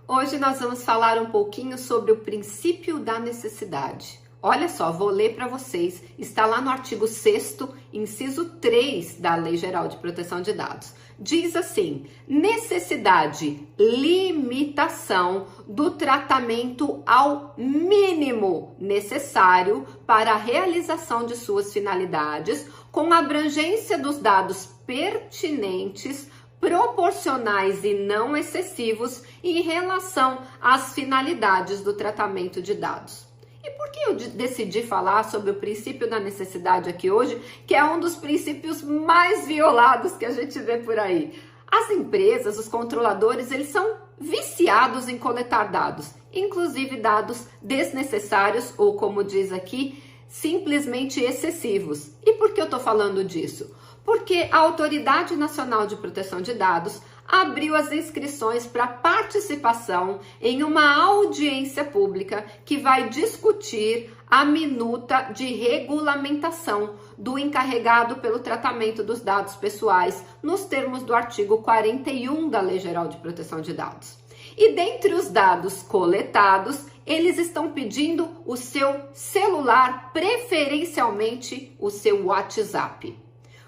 Hoje nós vamos falar um pouquinho sobre o princípio da necessidade. Olha só, vou ler para vocês, está lá no artigo 6º, inciso 3 da Lei Geral de Proteção de Dados. Diz assim: necessidade, limitação do tratamento ao mínimo necessário para a realização de suas finalidades, com abrangência dos dados pertinentes, proporcionais e não excessivos em relação às finalidades do tratamento de dados. E por que eu decidi falar sobre o princípio da necessidade aqui hoje, que é um dos princípios mais violados que a gente vê por aí? As empresas, os controladores, eles são viciados em coletar dados, inclusive dados desnecessários ou, como diz aqui, simplesmente excessivos. E por que eu estou falando disso? Porque a Autoridade Nacional de Proteção de Dados abriu as inscrições para participação em uma audiência pública que vai discutir a minuta de regulamentação do encarregado pelo tratamento dos dados pessoais, nos termos do artigo 41 da Lei Geral de Proteção de Dados. E dentre os dados coletados, eles estão pedindo o seu celular, preferencialmente o seu WhatsApp.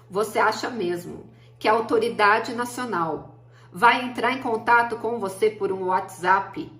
Você acha mesmo que a Autoridade Nacional vai entrar em contato com você por um WhatsApp?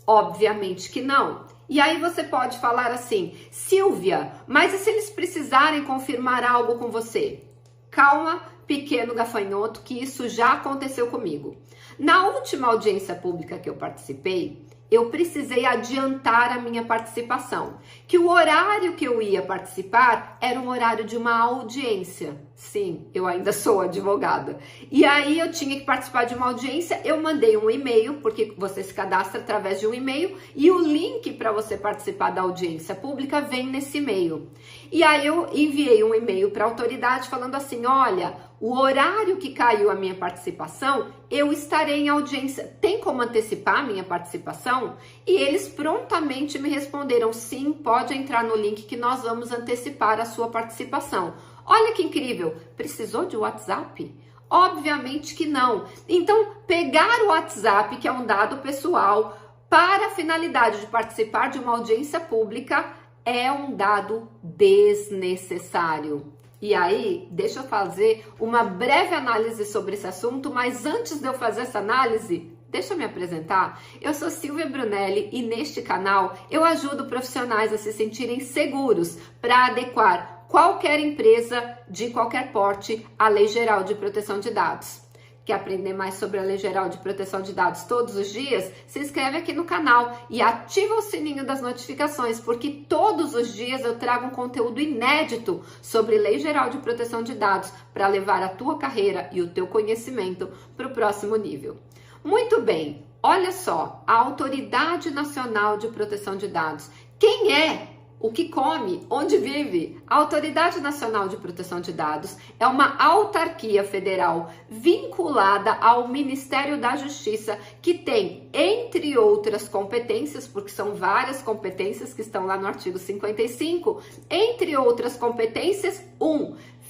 Obviamente que não. E aí você pode falar assim: Silvia, mas e se eles precisarem confirmar algo com você? Calma, pequeno gafanhoto, que isso já aconteceu comigo. Na última audiência pública que eu participei, eu precisei adiantar a minha participação, que o horário que eu ia participar era um horário de uma audiência. Sim, eu ainda sou advogada. E aí eu tinha que participar de uma audiência, eu mandei um e-mail, porque você se cadastra através de um e-mail, e o link para você participar da audiência pública vem nesse e-mail. E aí eu enviei um e-mail para a autoridade falando assim: olha, o horário que caiu a minha participação, eu estarei em audiência. Tem como antecipar a minha participação? E eles prontamente me responderam: sim, pode entrar no link que nós vamos antecipar a sua participação. Olha que incrível! Precisou de WhatsApp? Obviamente que não. Então, pegar o WhatsApp, que é um dado pessoal, para a finalidade de participar de uma audiência pública, é um dado desnecessário. E aí, deixa eu fazer uma breve análise sobre esse assunto, mas antes de eu fazer essa análise, deixa eu me apresentar. Eu sou Silvia Brunelli e neste canal eu ajudo profissionais a se sentirem seguros para adequar qualquer empresa de qualquer porte à Lei Geral de Proteção de Dados. Quer aprender mais sobre a Lei Geral de Proteção de Dados todos os dias? Se inscreve aqui no canal e ativa o sininho das notificações, porque todos os dias eu trago um conteúdo inédito sobre Lei Geral de Proteção de Dados para levar a tua carreira e o teu conhecimento para o próximo nível. Muito bem, olha só, a Autoridade Nacional de Proteção de Dados. Quem é? O que come? Onde vive? A Autoridade Nacional de Proteção de Dados é uma autarquia federal vinculada ao Ministério da Justiça, que tem, entre outras competências, porque são várias competências que estão lá no artigo 55, entre outras competências,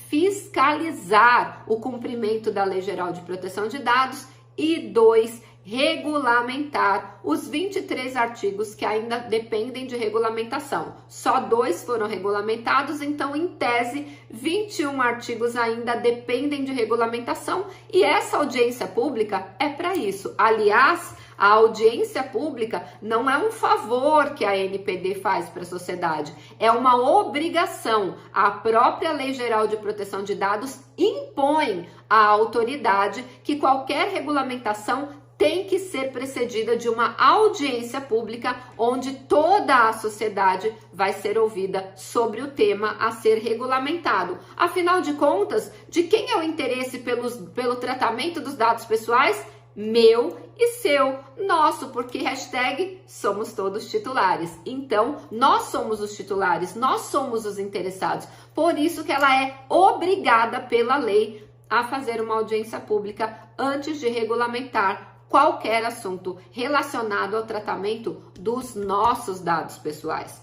fiscalizar o cumprimento da Lei Geral de Proteção de Dados e 2, regulamentar os 23 artigos que ainda dependem de regulamentação. Só 2 foram regulamentados, então, em tese, 21 artigos ainda dependem de regulamentação e essa audiência pública é para isso. Aliás, a audiência pública não é um favor que a ANPD faz para a sociedade, é uma obrigação. A própria Lei Geral de Proteção de Dados impõe à autoridade que qualquer regulamentação tem que ser precedida de uma audiência pública onde toda a sociedade vai ser ouvida sobre o tema a ser regulamentado. Afinal de contas, de quem é o interesse pelo tratamento dos dados pessoais? Meu e seu, nosso, porque hashtag somos todos titulares. Então, nós somos os titulares, nós somos os interessados. Por isso que ela é obrigada pela lei a fazer uma audiência pública antes de regulamentar qualquer assunto relacionado ao tratamento dos nossos dados pessoais.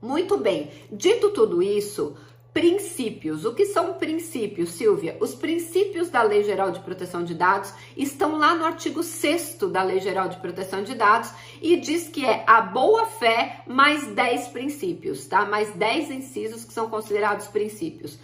Muito bem, dito tudo isso, Princípios. O que são princípios, Silvia? Os princípios da Lei Geral de Proteção de Dados estão lá no artigo 6º da Lei Geral de Proteção de Dados e diz que é a boa-fé mais 10 princípios, tá? Mais 10 incisos que são considerados princípios.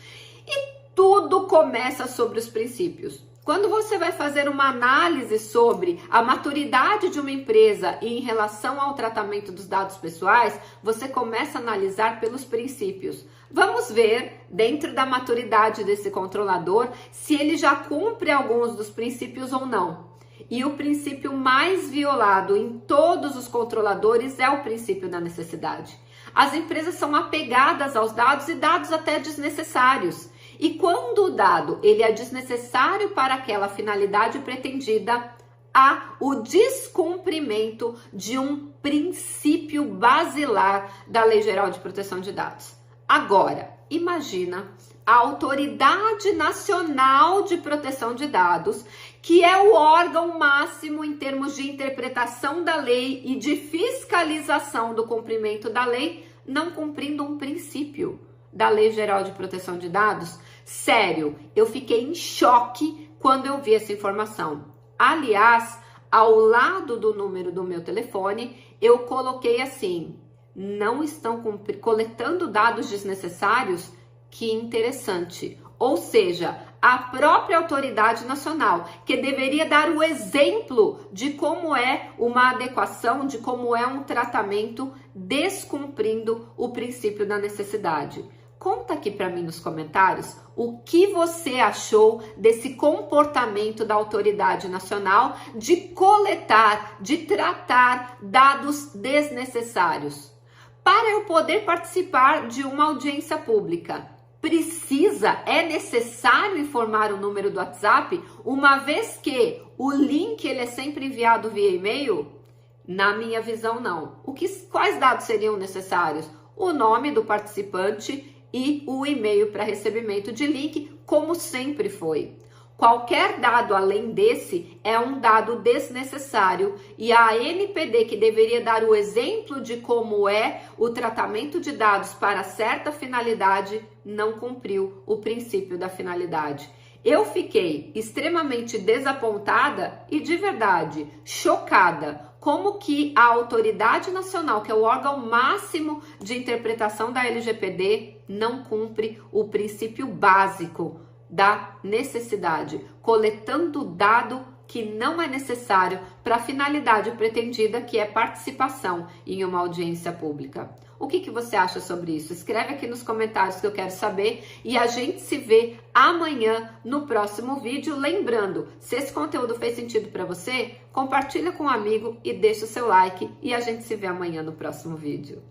E tudo começa sobre os princípios. Quando você vai fazer uma análise sobre a maturidade de uma empresa em relação ao tratamento dos dados pessoais, você começa a analisar pelos princípios. Vamos ver, dentro da maturidade desse controlador, se ele já cumpre alguns dos princípios ou não. E o princípio mais violado em todos os controladores é o princípio da necessidade. As empresas são apegadas aos dados e dados até desnecessários. E quando o dado ele é desnecessário para aquela finalidade pretendida, há o descumprimento de um princípio basilar da Lei Geral de Proteção de Dados. Agora, imagina a Autoridade Nacional de Proteção de Dados, que é o órgão máximo em termos de interpretação da lei e de fiscalização do cumprimento da lei, não cumprindo um princípio da Lei Geral de Proteção de Dados. Sério, eu fiquei em choque quando eu vi essa informação. Aliás, ao lado do número do meu telefone, eu coloquei assim: não estão coletando dados desnecessários? Que interessante. Ou seja, a própria autoridade nacional, que deveria dar o exemplo de como é uma adequação, de como é um tratamento, descumprindo o princípio da necessidade. Conta aqui para mim nos comentários o que você achou desse comportamento da autoridade nacional de coletar, de tratar dados desnecessários. Para eu poder participar de uma audiência pública, é necessário informar o número do WhatsApp, uma vez que o link ele é sempre enviado via e-mail? Na minha visão, não. Quais dados seriam necessários? O nome do participante e o e-mail para recebimento de link, como sempre foi. Qualquer dado além desse é um dado desnecessário e a ANPD, que deveria dar o exemplo de como é o tratamento de dados para certa finalidade, não cumpriu o princípio da finalidade. Eu fiquei extremamente desapontada e, de verdade, chocada. Como que a autoridade nacional, que é o órgão máximo de interpretação da LGPD, não cumpre o princípio básico da necessidade, coletando dado que não é necessário para a finalidade pretendida, que é participação em uma audiência pública. O que você acha sobre isso? Escreve aqui nos comentários que eu quero saber e a gente se vê amanhã no próximo vídeo. Lembrando, se esse conteúdo fez sentido para você, compartilha com um amigo e deixa o seu like e a gente se vê amanhã no próximo vídeo.